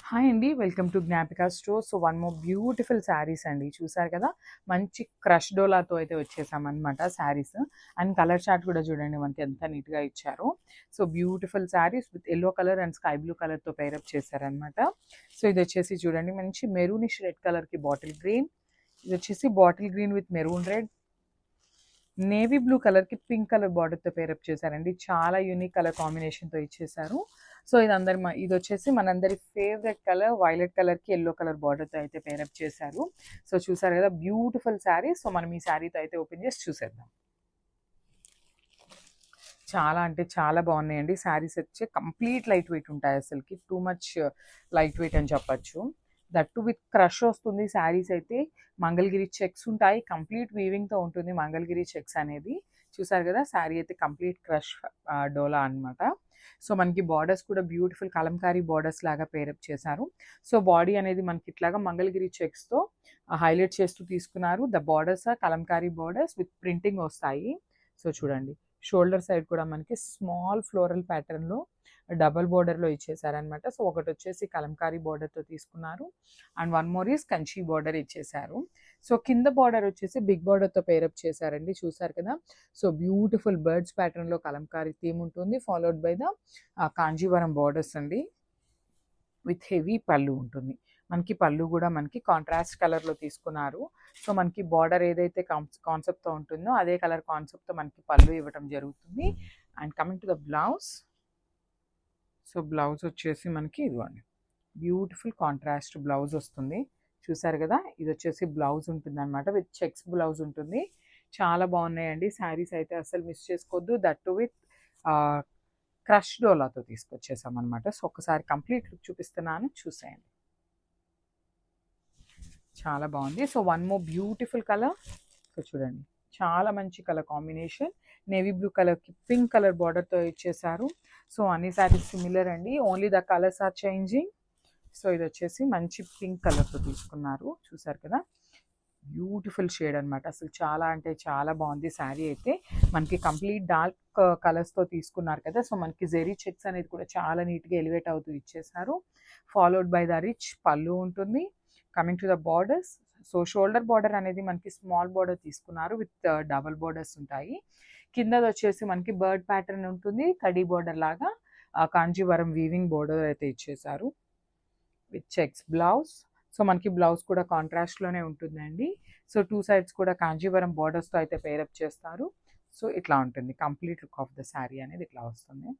Hi అండి, welcome to Gnapika store. So one more beautiful saris అండి. చూసారు కదా, మంచి క్రష్ డోలాతో అయితే వచ్చేసామన్నమాట శారీస్. అండ్ కలర్ చార్ట్ కూడా చూడండి మనకి ఎంత నీట్గా ఇచ్చారు. So beautiful saris with yellow colour and sky blue కలర్తో పేరప్ చేశారనమాట. సో ఇది వచ్చేసి చూడండి మంచి మెరూనిష్ రెడ్ కలర్కి బాటిల్ గ్రీన్, ఇది వచ్చేసి bottle green with maroon red, navy blue కలర్కి పింక్ కలర్ బార్డర్తో పేరప్ చేశారండి. చాలా యూనిక్ కలర్ కాంబినేషన్తో ఇచ్చేసారు. సో ఇది వచ్చేసి మనందరి ఫేవరెట్ కలర్ వైలెట్ కలర్కి ఎల్లో కలర్ బార్డర్తో అయితే పేరప్ చేశారు. సో చూసారు కదా, బ్యూటిఫుల్ శారీ. సో మనం ఈ శారీతో అయితే ఓపెన్ చేసి చూసేద్దాం. చాలా అంటే చాలా బాగున్నాయండి శారీస్. వచ్చి కంప్లీట్ లైట్ వెయిట్ ఉంటాయి, అసలుకి టూ మచ్ లైట్ వెయిట్ అని చెప్పచ్చు. దట్టు విత్ క్రష్ వస్తుంది శారీస్ అయితే. మంగళగిరి చెక్స్ ఉంటాయి, కంప్లీట్ వీవింగ్తో ఉంటుంది మంగళగిరి చెక్స్ అనేది. చూసారు కదా, శారీ అయితే కంప్లీట్ క్రష్ డోలా అనమాట. సో మనకి బార్డర్స్ కూడా బ్యూటిఫుల్ కలంకారీ బార్డర్స్ లాగా పేరప్ చేశారు. సో బాడీ అనేది మనకి ఇట్లాగా మంగళగిరి చెక్స్తో హైలైట్ చేస్తూ తీసుకున్నారు. The borders Kalamkari borders with printing వస్తాయి. సో చూడండి, షోల్డర్ సైడ్ కూడా మనకి స్మాల్ ఫ్లోరల్ ప్యాటర్న్లో డబల్ బార్డర్లో ఇచ్చేసారనమాట. సో ఒకటి వచ్చేసి కలంకారీ బార్డర్తో తీసుకున్నారు and one more is Kanchi border ఇచ్చేసారు. సో కింద బార్డర్ వచ్చేసి బిగ్ బార్డర్తో పేరప్ చేశారండి. చూసారు కదా, సో బ్యూటిఫుల్ బర్డ్స్ ప్యాటర్న్లో కలంకారీ థీమ్ ఉంటుంది, followed by the Kanjeevaram borders అండి. విత్ హెవీ పళ్ళు ఉంటుంది. మనకి పళ్ళు కూడా మనకి కాంట్రాస్ట్ కలర్లో తీసుకున్నారు. సో మనకి బార్డర్ ఏదైతే కాన్సెప్ట్తో ఉంటుందో అదే కలర్ కాన్సెప్ట్తో మనకి పళ్ళు ఇవ్వటం జరుగుతుంది. And coming to the blouse, so blouse వచ్చేసి మనకి ఇదిగోండి బ్యూటిఫుల్ కాంట్రాస్ట్ బ్లౌజ్ వస్తుంది. చూసారు కదా, ఇది వచ్చేసి బ్లౌజ్ ఉంటుంది అనమాట, విత్ చెక్స్ బ్లౌజ్ ఉంటుంది. చాలా బాగున్నాయండి శారీస్ అయితే, అసలు మిస్ చేసుకోవద్దు. దట్టు విత్ క్రష్ డోలాతో తీసుకొచ్చేసాం అనమాట. సో ఒకసారి కంప్లీట్ లుక్ చూపిస్తున్నాను, చూసేయండి. చాలా బాగుంది. So one more beautiful colour. So చూడండి, చాలా మంచి కలర్ కాంబినేషన్. నేవీ బ్లూ కలర్కి పింక్ కలర్ బార్డర్తో ఇచ్చేసారు. సో అన్ని శారీస్ సిమిలర్ అండి, only the colours are changing. So ఇది వచ్చేసి మంచి పింక్ కలర్తో తీసుకున్నారు. చూసారు కదా, బ్యూటిఫుల్ షేడ్ అనమాట. అసలు చాలా అంటే చాలా బాగుంది శారీ అయితే. మనకి కంప్లీట్ డార్క్ కలర్స్తో తీసుకున్నారు కదా. సో మనకి జెరీ చెక్స్ అనేది కూడా చాలా నీట్గా ఎలివేట్ అవుతూ ఇచ్చేసారు. ఫాలోడ్ బై ద రిచ్ పళ్ళు ఉంటుంది. Coming to the borders, so shoulder border అనేది మనకి స్మాల్ బార్డర్ తీసుకున్నారు విత్ డబల్ బార్డర్స్ ఉంటాయి. కిందది వచ్చేసి మనకి బర్డ్ ప్యాటర్న్ ఉంటుంది, కడీ బార్డర్ లాగా కాంజీవరం వీవింగ్ బార్డర్ అయితే ఇచ్చేసారు విత్ చెక్స్ బ్లౌజ్. సో మనకి బ్లౌజ్ కూడా కాంట్రాస్ట్లోనే ఉంటుందండి. సో టూ సైడ్స్ కూడా కాంజీవరం బార్డర్స్తో అయితే పేరప్ చేస్తారు. సో ఇట్లా ఉంటుంది complete look of the sari అనేది, ఇట్లా వస్తుంది.